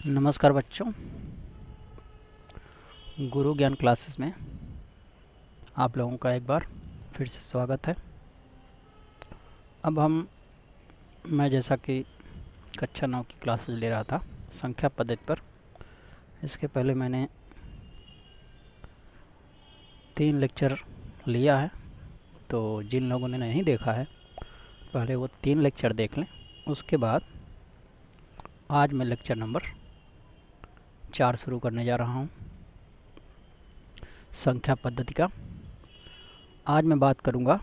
नमस्कार बच्चों, गुरु ज्ञान क्लासेस में आप लोगों का एक बार फिर से स्वागत है। अब मैं जैसा कि कक्षा 9 की क्लासेस ले रहा था संख्या पद्धति पर, इसके पहले मैंने 3 लेक्चर लिया है। तो जिन लोगों ने नहीं देखा है पहले वो 3 लेक्चर देख लें। उसके बाद आज मैं लेक्चर नंबर 4 शुरू करने जा रहा हूँ संख्या पद्धति का। आज मैं बात करूँगा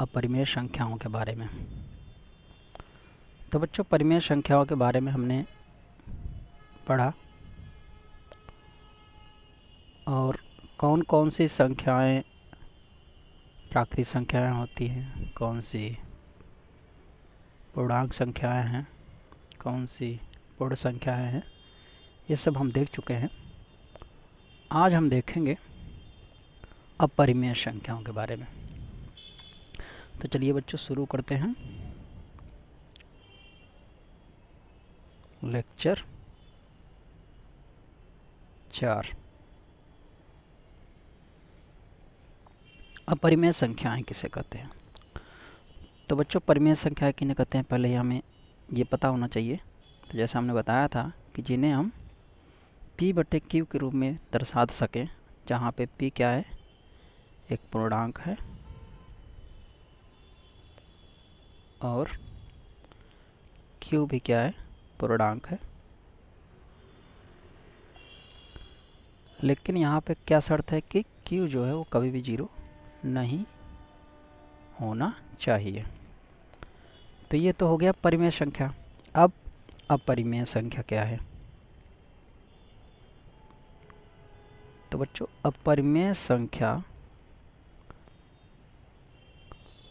अपरिमेय संख्याओं के बारे में। तो बच्चों, परिमेय संख्याओं के बारे में हमने पढ़ा और कौन कौन सी संख्याएं प्राकृतिक संख्याएं होती हैं, कौन सी पूर्णांक संख्याएं हैं, कौन सी पूर्ण संख्याएं हैं, ये सब हम देख चुके हैं। आज हम देखेंगे अपरिमेय संख्याओं के बारे में। तो चलिए बच्चों शुरू करते हैं लेक्चर 4। अपरिमेय संख्याएं किसे कहते हैं? तो बच्चों, परिमेय संख्याएं किन्हें कहते हैं पहले हमें ये पता होना चाहिए। तो जैसा हमने बताया था कि जिन्हें हम P/Q के रूप में दर्शा सकें, जहाँ पे P क्या है, एक पूर्णांक है और Q भी क्या है, पूर्णांक है। लेकिन यहाँ पे क्या शर्त है कि Q जो है वो कभी भी 0 नहीं होना चाहिए। तो ये तो हो गया परिमेय संख्या। अब अपरिमेय संख्या क्या है? तो बच्चों, अपरिमेय संख्या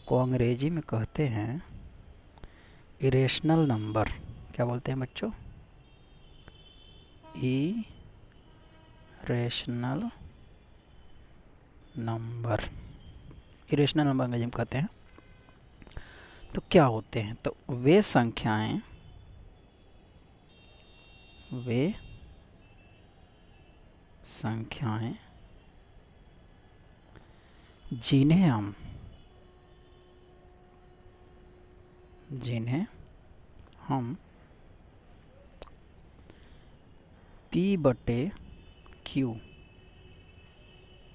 को अंग्रेजी में कहते हैं इरेशनल नंबर। क्या बोलते हैं बच्चों? Irrational number. इरेशनल नंबर अंग्रेजी में कहते हैं। तो क्या होते हैं? तो वे संख्याएं जिन्हें हम P/Q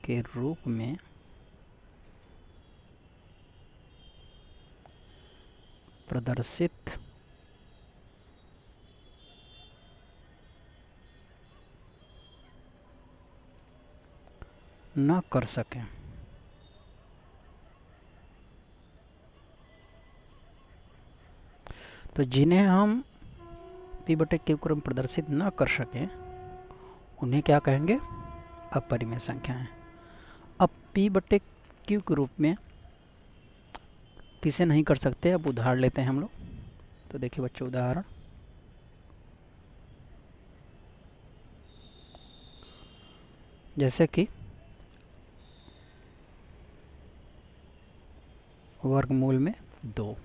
के रूप में प्रदर्शित न कर सकें, तो जिन्हें हम P/Q के रूप में प्रदर्शित न कर सकें उन्हें क्या कहेंगे? अपरिमेय संख्याएं। अब P/Q के रूप में किसे नहीं कर सकते? अब उदाहरण लेते हैं हम लोग। तो देखिए बच्चों, उदाहरण जैसे कि वर्गमूल में 2।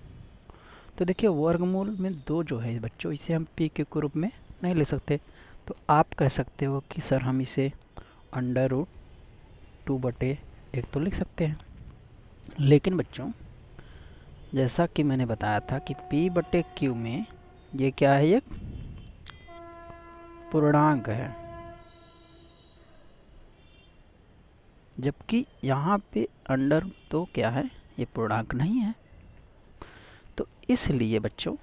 तो देखिए वर्गमूल में 2 जो है बच्चों, इसे हम P/Q के रूप में नहीं ले सकते। तो आप कह सकते हो कि सर हम इसे √2/1 तो लिख सकते हैं। लेकिन बच्चों, जैसा कि मैंने बताया था कि P/Q में ये क्या है, एक पूर्णांक है, जबकि यहाँ पे अंडर तो क्या है, ये पूर्णांक नहीं है। तो इसलिए बच्चों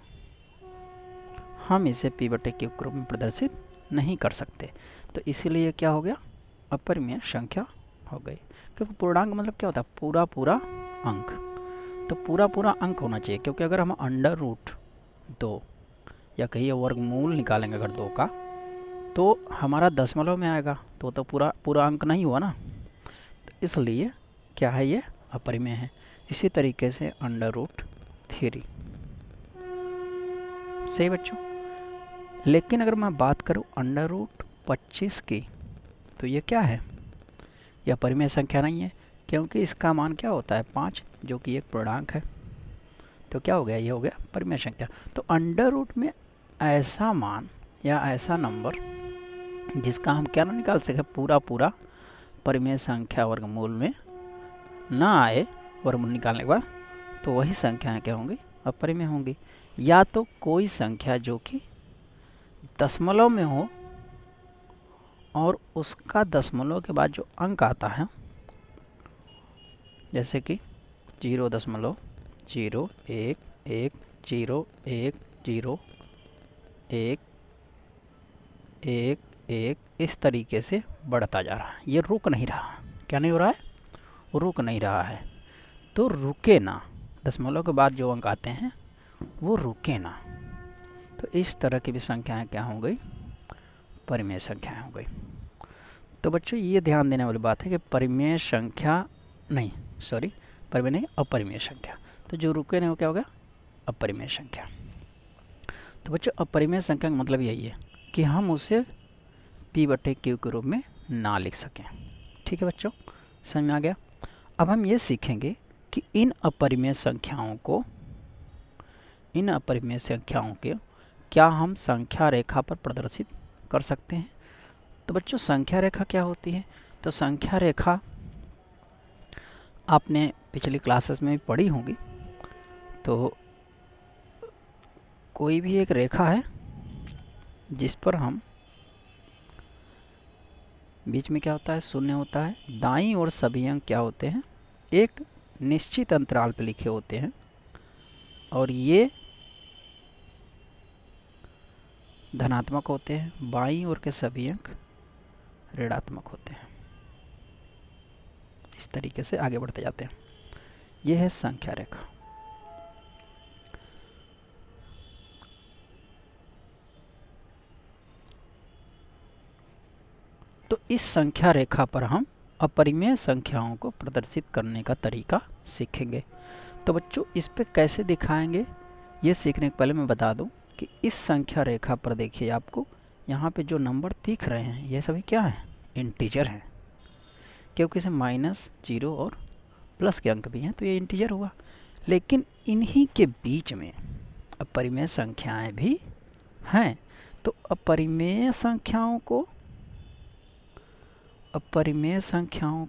हम इसे P/Q के रूप में प्रदर्शित नहीं कर सकते। तो इसीलिए क्या हो गया, अपरिमेय संख्या हो गई। क्योंकि पूर्णांक मतलब क्या होता है, पूरा पूरा अंक। तो पूरा पूरा अंक होना चाहिए, क्योंकि अगर हम √2 या कहिए वर्गमूल निकालेंगे अगर 2 का, तो हमारा दशमलव में आएगा, तो पूरा पूरा अंक नहीं हुआ ना। तो इसलिए क्या है, ये अपरिमेय है। इसी तरीके से √3। सही बच्चों। लेकिन अगर मैं बात करूं √25 की, तो ये क्या है, यह परिमेय संख्या नहीं है, क्योंकि इसका मान क्या होता है, 5, जो कि एक पूर्णांक है। तो क्या हो गया, ये हो गया परिमेय संख्या। तो अंडर रूट में ऐसा मान या ऐसा नंबर जिसका हम क्या ना निकाल सके पूरा पूरा परिमेय संख्या वर्गमूल में ना आए वर्गमूल निकालने के बाद, तो वही संख्याएं क्या होंगी, अपरिमेय होंगी। या तो कोई संख्या जो कि दशमलव में हो और उसका दशमलव के बाद जो अंक आता है, जैसे कि 0.1 1 0 1 0 1 1 इस तरीके से बढ़ता जा रहा है। ये रुक नहीं रहा। क्या नहीं हो रहा है? रुक नहीं रहा है। तो रुके ना, दशमलव के बाद जो अंक आते हैं वो रुके ना। तो इस तरह की भी संख्याएं क्या हो गई, परिमेय संख्याएं हो गई। तो बच्चों ये ध्यान देने वाली बात है कि परिमेय संख्या नहीं, सॉरी परिमेय नहीं, अपरिमेय संख्या। तो जो रुके नहीं वो क्या हो गया, अपरिमेय संख्या। तो बच्चों अपरिमेय संख्या का मतलब यही है कि हम उसे P/Q के रूप में ना लिख सकें। ठीक है बच्चों, समझ में आ गया। अब हम ये सीखेंगे कि इन अपरिमेय संख्याओं के क्या हम संख्या रेखा पर प्रदर्शित कर सकते हैं। तो बच्चों संख्या रेखा क्या होती है? तो संख्या रेखा आपने पिछली क्लासेस में भी पढ़ी होंगी। तो कोई भी एक रेखा है जिस पर हम, बीच में क्या होता है, शून्य होता है। दाईं ओर सभी अंक क्या होते हैं, एक निश्चित अंतराल पर लिखे होते हैं और ये धनात्मक होते हैं। बाईं ओर के सभी अंक ऋणात्मक होते हैं। इस तरीके से आगे बढ़ते जाते हैं। यह है संख्या रेखा। तो इस संख्या रेखा पर हम अपरिमेय संख्याओं को प्रदर्शित करने का तरीका सीखेंगे। तो बच्चों इस पे कैसे दिखाएंगे, ये सीखने के पहले मैं बता दूं कि इस संख्या रेखा पर देखिए आपको यहाँ पे जो नंबर दिख रहे हैं ये सभी क्या है, इंटीजर हैं। क्योंकि इसे -0 और प्लस के अंक भी हैं तो ये इंटीजर हुआ। लेकिन इन्हीं के बीच में अपरिमेय संख्याएं भी हैं। तो अपरिमेय संख्याओं को और परिमेय संख्याओं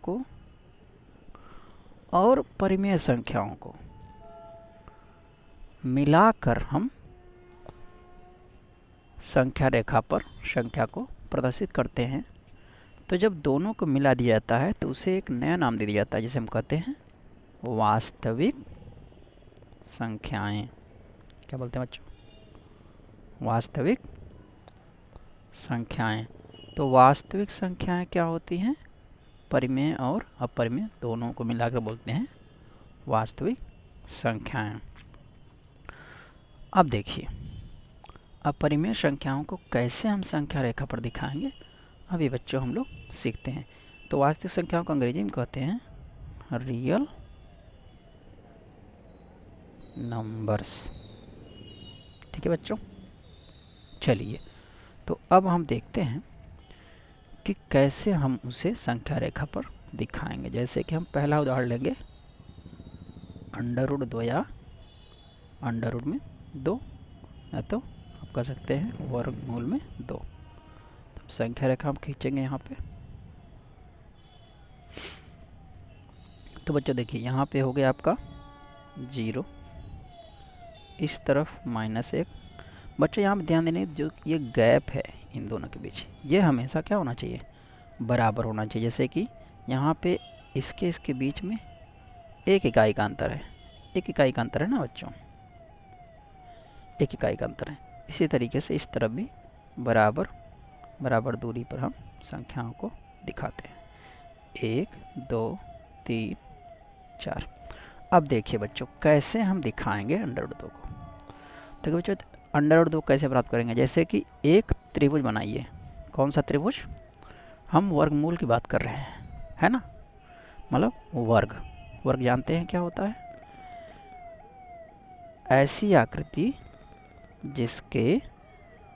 को मिलाकर हम संख्या रेखा पर संख्या को प्रदर्शित करते हैं। तो जब दोनों को मिला दिया जाता है तो उसे एक नया नाम दे दिया जाता है जिसे हम कहते हैं वास्तविक संख्याएं। क्या बोलते हैं बच्चों, वास्तविक संख्याएं। तो वास्तविक संख्याएं क्या होती हैं, परिमेय और अपरिमेय दोनों को मिलाकर बोलते हैं वास्तविक संख्याएं। अब देखिए अपरिमेय संख्याओं को कैसे हम संख्या रेखा पर दिखाएंगे, अभी बच्चों हम लोग सीखते हैं। तो वास्तविक संख्याओं को अंग्रेजी में कहते हैं रियल नंबर्स। ठीक है बच्चों, चलिए तो अब हम देखते हैं कि कैसे हम उसे संख्या रेखा पर दिखाएंगे। जैसे कि हम पहला उदाहरण लेंगे √2 या अंडर में 2, या तो आप कह सकते हैं वर्गमूल में 2। तो संख्या रेखा हम खींचेंगे यहाँ पे। तो बच्चों देखिए यहाँ पे हो गया आपका 0, इस तरफ -1। बच्चों यहाँ पे ध्यान देने जो ये गैप है इन दोनों के बीच, ये हमेशा क्या होना चाहिए, बराबर होना चाहिए। जैसे कि यहाँ पे इसके बीच में 1 इकाई का अंतर है, 1 इकाई का अंतर है ना बच्चों, 1 इकाई का अंतर है। इसी तरीके से इस तरफ भी बराबर दूरी पर हम संख्याओं को दिखाते हैं, 1 2 3 4। अब देखिए बच्चों कैसे हम दिखाएंगे √2 को। तो बच्चों √2 कैसे प्राप्त करेंगे, जैसे कि एक त्रिभुज बनाइए। कौन सा त्रिभुज, हम वर्गमूल की बात कर रहे हैं, है ना, मतलब वर्ग जानते हैं क्या होता है, ऐसी आकृति जिसके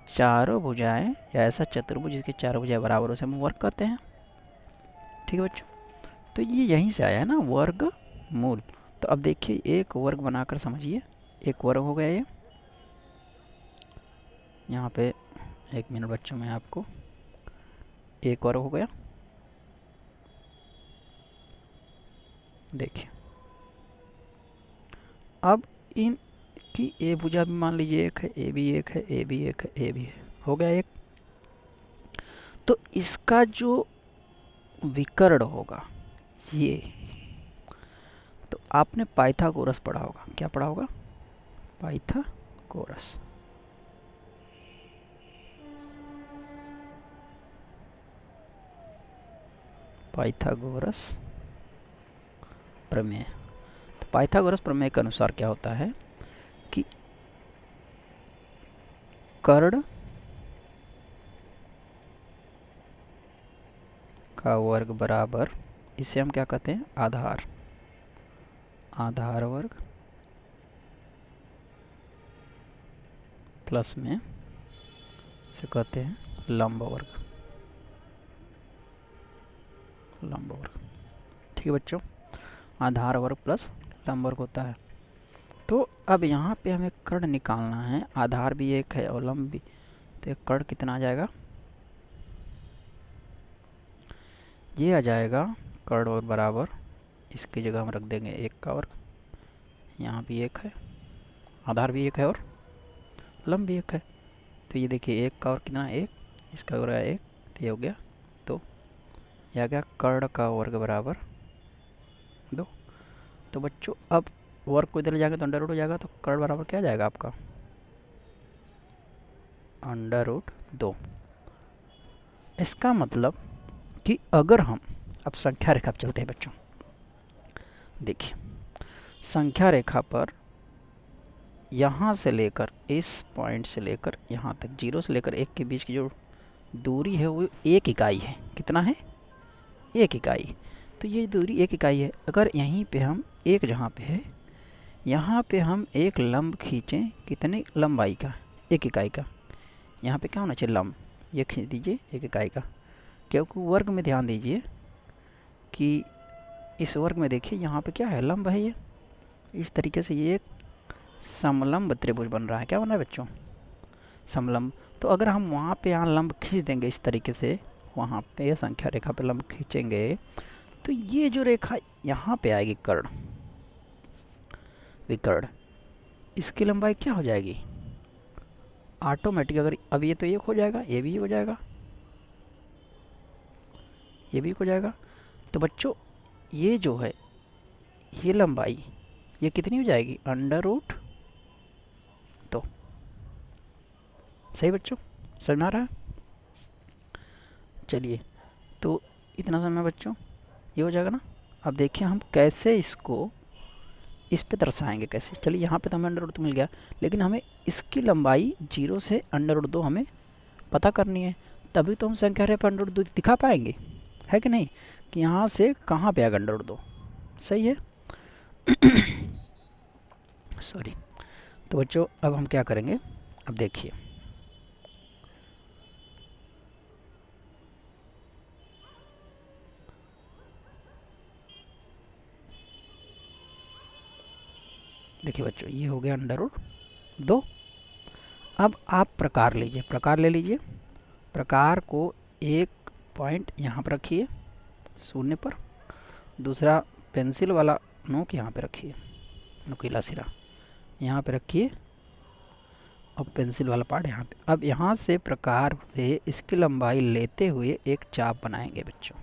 चारों भुजाएं, या ऐसा चतुर्भुज जिसके चारों भुजाएं बराबर हो, उसे हम वर्ग कहते हैं। ठीक है बच्चों, तो ये यहीं से आया है ना, वर्गमूल। तो अब देखिए एक वर्ग बनाकर समझिए, एक वर्ग हो गया ये, यहाँ पे एक मिनट बच्चों में आपको एक और हो गया। देखिए अब इन की ए भुजा भी मान लीजिए एक है, ए भी एक है, ए भी एक है, ए भी है, हो गया एक। तो इसका जो विकर्ण होगा ये, तो आपने पाइथागोरस पढ़ा होगा। क्या पढ़ा होगा? पाइथागोरस। पाइथागोरस प्रमेय। तो पाइथागोरस प्रमेय के अनुसार क्या होता है कि कर्ण का वर्ग बराबर, इसे हम क्या कहते हैं? आधार। आधार वर्ग प्लस में इसे कहते हैं लंब वर्ग। लंब वर्ग, ठीक है बच्चों। आधार वर्ग प्लस लंब वर्ग होता है। तो अब यहाँ पे हमें कर्ण निकालना है। आधार भी एक है और लंब भी, तो कर्ण कितना आ जाएगा? ये आ जाएगा कर्ण वर्ग बराबर, इसकी जगह हम रख देंगे एक का वर्ग। यहाँ भी एक है, आधार भी एक है और लंब भी एक है। तो ये देखिए एक का वर्ग कितना? एक, इसका वर्ग एक, तो ये हो गया दो। ये आ गया कर्ण का वर्ग बराबर 2। तो बच्चों अब वर्ग को इधर ले जाएंगे तो अंडर रूट हो जाएगा, तो कर्ण बराबर क्या जाएगा आपका? Under root 2। इसका मतलब कि अगर हम अब संख्या रेखा पर चलते हैं बच्चों, देखिए संख्या रेखा पर यहाँ से लेकर, इस पॉइंट से लेकर यहाँ तक, 0 से लेकर 1 के बीच की जो दूरी है वो 1 इकाई है। कितना है? 1 इकाई। तो ये दूरी 1 इकाई है। अगर यहीं पे हम एक, जहाँ पे है यहाँ पे हम एक लंब खींचें, कितने लंबाई का? 1 इकाई का। यहाँ पे क्या होना चाहिए? लंब। ये खींच दीजिए 1 इकाई का, क्योंकि वर्ग में ध्यान दीजिए कि इस वर्ग में देखिए यहाँ पे क्या है? लंब है। ये इस तरीके से ये एक समलंब त्रिभुज बन रहा है। क्या बन रहा है बच्चों? समलंब। तो अगर हम वहाँ पे यहाँ लंब खींच देंगे इस तरीके से, वहाँ पे संख्या रेखा पे लंब खींचेंगे, तो ये जो रेखा यहाँ पे आएगी कर्ण, विकर्ण, इसकी लंबाई क्या हो जाएगी? ऑटोमेटिक, अगर अब ये तो एक हो जाएगा, ये भी हो जाएगा, ये भी हो जाएगा। तो बच्चों ये जो है, ये लंबाई ये कितनी हो जाएगी? Under root 2। सही बच्चों, समझ में आ रहा है? चलिए, तो इतना समय बच्चों ये हो जाएगा ना। अब देखिए हम कैसे इसको इस पे दर्शाएंगे कैसे। चलिए यहाँ पे तो हमें अंडर रूट 2 मिल गया, लेकिन हमें इसकी लंबाई 0 से अंडर रूट 2 हमें पता करनी है। तभी तो हम संख्या रेखा पर अंडर रूट 2 दिखा पाएंगे, है कि नहीं? कि यहाँ से कहाँ पे आएगा अंडर रूट 2। सही है। सॉरी। तो बच्चों अब हम क्या करेंगे? अब देखिए बच्चों, ये हो गया अंडर रूट 2। अब आप प्रकार लीजिए, प्रकार ले लीजिए। प्रकार को एक पॉइंट यहाँ पर रखिए, शून्य पर। दूसरा पेंसिल वाला नोक यहाँ पे रखिए, नुकीला सिरा यहाँ पे रखिए, और पेंसिल वाला पार्ट यहाँ पे। अब यहाँ से प्रकार से इसकी लंबाई लेते हुए एक चाप बनाएंगे बच्चों।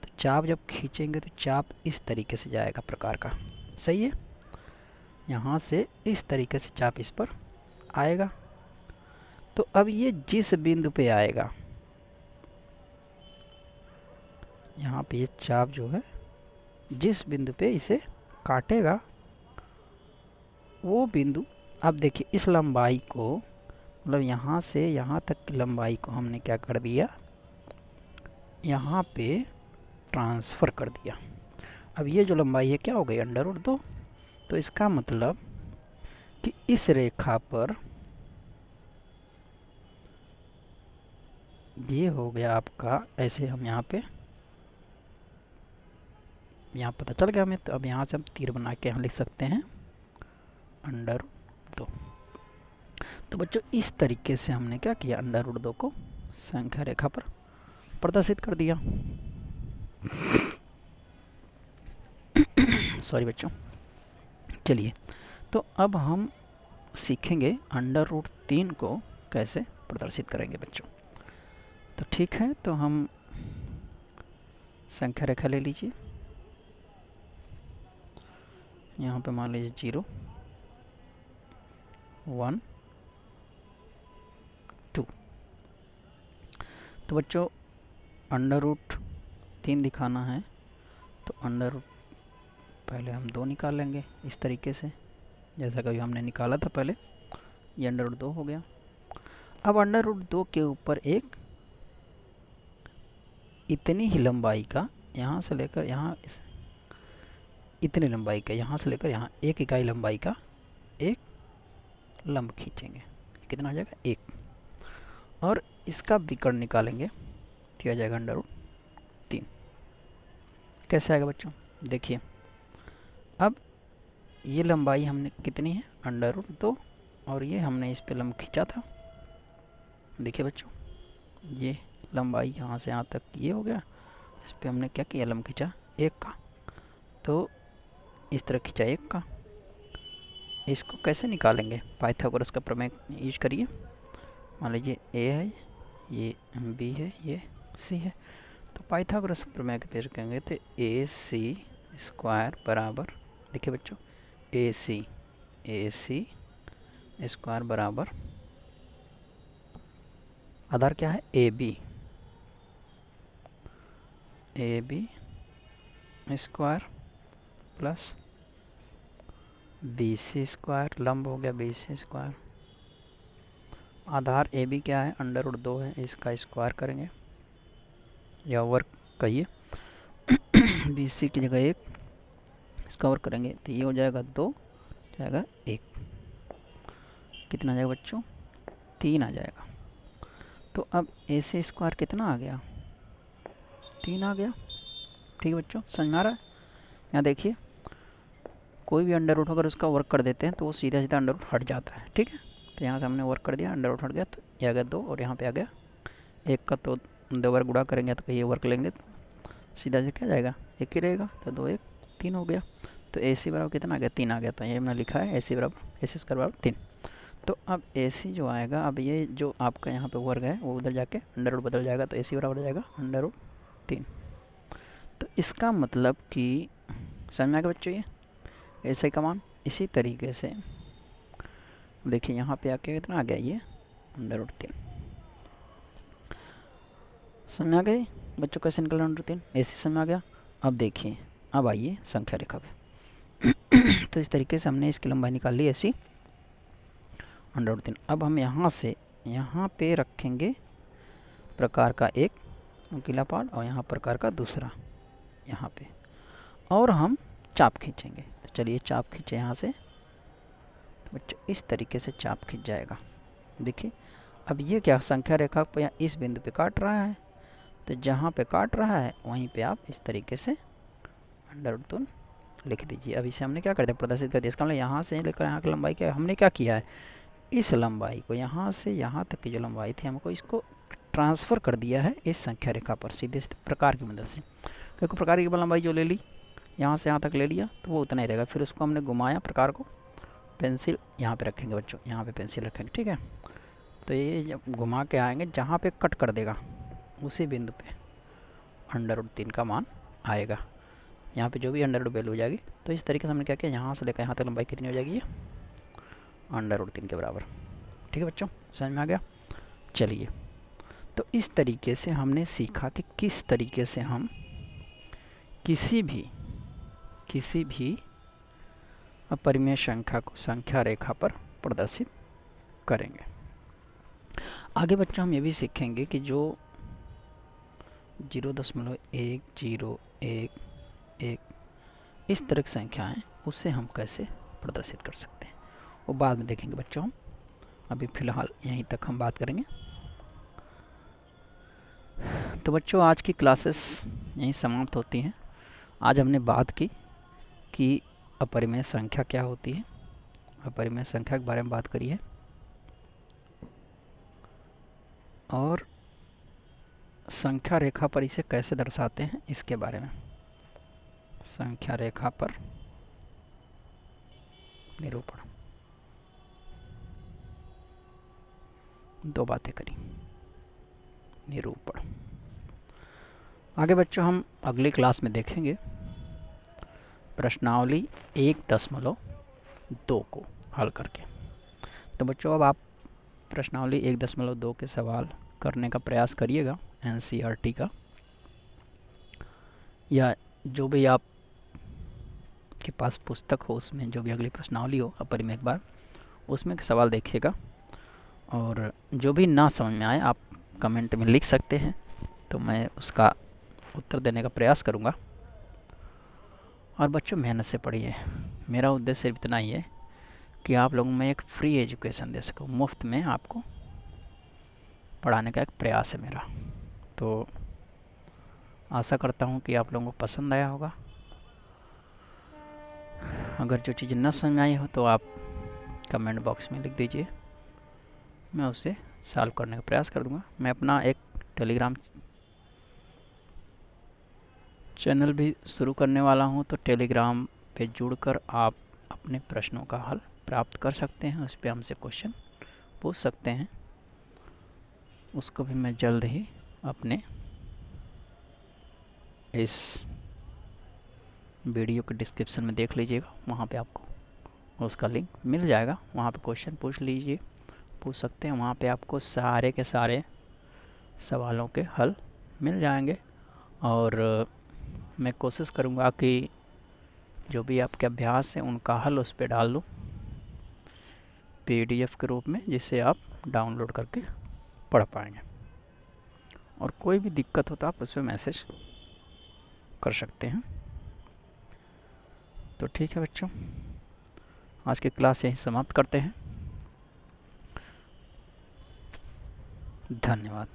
तो चाप जब खींचेंगे तो चाप इस तरीके से जाएगा प्रकार का। सही है। यहाँ से इस तरीके से चाप इस पर आएगा। तो अब ये जिस बिंदु पे आएगा, यहाँ पे ये चाप जो है जिस बिंदु पे इसे काटेगा, वो बिंदु, अब देखिए इस लंबाई को, मतलब यहाँ से यहाँ तक की लंबाई को हमने क्या कर दिया? यहाँ पे ट्रांसफ़र कर दिया। अब ये जो लंबाई है क्या हो गई? Under root 2। तो इसका मतलब कि इस रेखा पर ये हो गया आपका, ऐसे हम यहाँ पे, यहाँ पता चल गया हमें। तो अब यहाँ से हम तीर बना के यहाँ लिख सकते हैं अंडर रूट 2। तो बच्चों इस तरीके से हमने क्या किया, अंडर रूट 2 को संख्या रेखा पर प्रदर्शित कर दिया। सॉरी बच्चों। चलिए, तो अब हम सीखेंगे अंडर रूट 3 को कैसे प्रदर्शित करेंगे बच्चों। तो ठीक है, तो हम संख्या रेखा ले लीजिए। यहाँ पे मान लीजिए 0 1 2। तो बच्चों अंडर रूट 3 दिखाना है, तो अंडर रूट पहले हम 2 निकाल लेंगे इस तरीके से, जैसा कभी हमने निकाला था पहले। ये अंडर रूट 2 हो गया। अब अंडर रूट 2 के ऊपर एक इतनी ही लंबाई का, यहाँ से लेकर यहाँ इतनी लंबाई का, यहाँ से लेकर यहाँ 1 इकाई लंबाई का एक लंब खींचेंगे। कितना आ जाएगा 1। और इसका विकर्ण निकालेंगे तो आ जाएगा अंडर रूट 3। कैसे आएगा बच्चों, देखिए अब ये लंबाई हमने कितनी है, अंडर रूट 2, और ये हमने इस पे लंब खींचा था। देखिए बच्चों, ये लंबाई यहाँ से यहाँ तक ये हो गया, इस पे हमने क्या किया, लंब खींचा 1 का। तो इस तरह खींचा 1 का। इसको कैसे निकालेंगे, पाइथागोरस का प्रमेय यूज करिए। मान लीजिए ए है, ये बी है, ये सी है। तो पाइथागोरस प्रमेय के पेश करेंगे तो ए सी स्क्वायर बराबर, देखिए बच्चों ए सी स्क्वायर बराबर आधार क्या है, A B square plus B C square, लंब हो गया बी सी स्क्वायर। आधार ए बी क्या है, अंडर रूट 2 है, इसका स्क्वायर करेंगे या वर्ग कहिए। बी सी की जगह 1, इसका वर्ग करेंगे तो ये हो जाएगा 2, जाएगा 1। कितना आ जाएगा बच्चों, 3 आ जाएगा। तो अब ए सी स्क्वायर कितना आ गया, 3 आ गया। ठीक है बच्चों, समझ में आ रहा है। यहाँ देखिए कोई भी अंडर रूट अगर उसका वर्क कर देते हैं तो वो सीधा सीधा अंडर रूट हट जाता है। ठीक है, तो यहाँ से हमने वर्क कर दिया, अंडर रूट हट गया, तो ये आ गया 2 और यहाँ पे आ गया 1 का। तो 2 बार गुणा करेंगे तो ये वर्क लेंगे तो सीधा से क्या जाएगा, 1 ही रहेगा। तो 2 1 3 हो गया। तो ए सी बराबर कितना आ गया, 3 आ गया। तो ये हमने लिखा है ए सी बराबर, ए सी स्क्वायर बराबर 3। तो अब ए सी जो आएगा, अब ये जो आपका यहाँ पे वर्ग है वो उधर जाके अंडर रूट बदल जाएगा, तो ए सी बराबर हो जाएगा अंडर रूट 3। तो इसका मतलब कि समझ में आएगा बच्चों, ये ऐसे का मान। इसी तरीके से देखिए यहाँ पे आके कितना आ गया, ये अंडर रूट 3। समझ में आ गई बच्चों कैसे निकला अंडर रूट 3, ऐसे समझ में आ गया। अब देखिए, अब आइए संख्या रेखा पे। तो इस तरीके से हमने इसकी लंबाई निकाल ली ऐसी अंडर रूट 3। अब हम यहाँ से यहाँ पे रखेंगे प्रकार का एक नुकीला पार्ट और यहाँ प्रकार का दूसरा यहाँ पे, और हम चाप खींचेंगे। तो चलिए चाप खींचे यहाँ से, तो बच्चों इस तरीके से चाप खींच जाएगा। देखिए अब ये क्या संख्या रेखा पे इस बिंदु पे काट रहा है, तो जहाँ पे काट रहा है वहीं पे आप इस तरीके से अंडर रूट 2 लिख दीजिए। अब इसे हमने क्या कर दिया, प्रदर्शित कर दिया। इसका मतलब यहाँ से लेकर यहाँ की लंबाई क्या हमने क्या किया है, इस लंबाई को यहाँ से यहाँ तक की जो लंबाई थी हमको इसको ट्रांसफर कर दिया है इस संख्या रेखा पर सीधे प्रकार की मदद से। क्योंकि प्रकार की लंबाई जो ले ली यहाँ से यहाँ तक ले लिया तो वो उतना ही रहेगा। फिर उसको हमने घुमाया प्रकार को, पेंसिल यहाँ पे रखेंगे बच्चों, यहाँ पे पेंसिल रखेंगे। ठीक है, तो ये जब घुमा के आएंगे जहाँ पे कट कर देगा उसी बिंदु पे अंडर रूट 3 का मान आएगा। यहाँ पे जो भी अंडर रूट वैल्यू हो जाएगी। तो इस तरीके से हमने क्या किया, यहाँ से लेकर यहाँ तक लंबाई कितनी हो जाएगी, ये अंडर रूट 3 के बराबर। ठीक है बच्चों, समझ में आ गया। चलिए, तो इस तरीके से हमने सीखा कि किस तरीके से हम किसी भी अपरिमेय संख्या को संख्या रेखा पर प्रदर्शित करेंगे। आगे बच्चों हम ये भी सीखेंगे कि जो 0.101 इस तरह की संख्या है उसे हम कैसे प्रदर्शित कर सकते हैं, वो बाद में देखेंगे बच्चों। हम अभी फिलहाल यहीं तक हम बात करेंगे। तो बच्चों आज की क्लासेस यहीं समाप्त होती हैं। आज हमने बात की कि अपरिमेय संख्या क्या होती है, अपरिमेय संख्या के बारे में बात करी है। और संख्या रेखा पर इसे कैसे दर्शाते हैं इसके बारे में। संख्या रेखा पर निरूपण, दो बातें करी। निरूपण आगे बच्चों हम अगली क्लास में देखेंगे प्रश्नावली 1.2 को हल करके। तो बच्चों अब आप प्रश्नावली 1.2 के सवाल करने का प्रयास करिएगा एनसीईआरटी का, या जो भी आप के पास पुस्तक हो उसमें जो भी अगली प्रश्नावली हो अपरिमेय एक बार उसमें सवाल देखिएगा। और जो भी ना समझ में आए आप कमेंट में लिख सकते हैं, तो मैं उसका उत्तर देने का प्रयास करूंगा। और बच्चों मेहनत से पढ़िए, मेरा उद्देश्य सिर्फ इतना ही है कि आप लोगों में एक फ्री एजुकेशन दे सकूं, मुफ्त में आपको पढ़ाने का एक प्रयास है मेरा। तो आशा करता हूं कि आप लोगों को पसंद आया होगा। अगर जो चीज़ें न समझ में आई हो तो आप कमेंट बॉक्स में लिख दीजिए, मैं उसे सॉल्व करने का प्रयास कर दूंगा। मैं अपना एक टेलीग्राम चैनल भी शुरू करने वाला हूं, तो टेलीग्राम पे जुड़कर आप अपने प्रश्नों का हल प्राप्त कर सकते हैं, उस पर हमसे क्वेश्चन पूछ सकते हैं। उसको भी मैं जल्द ही अपने इस वीडियो के डिस्क्रिप्शन में देख लीजिएगा, वहाँ पे आपको उसका लिंक मिल जाएगा। वहाँ पे क्वेश्चन पूछ सकते हैं, वहाँ पे आपको सारे के सारे सवालों के हल मिल जाएंगे। और मैं कोशिश करूँगा कि जो भी आपके अभ्यास हैं उनका हल उस पर डाल दूँ PDF के रूप में, जिसे आप डाउनलोड करके पढ़ पाएंगे। और कोई भी दिक्कत हो तो आप उस पर मैसेज कर सकते हैं। तो ठीक है बच्चों, आज की क्लास यहीं समाप्त करते हैं। धन्यवाद।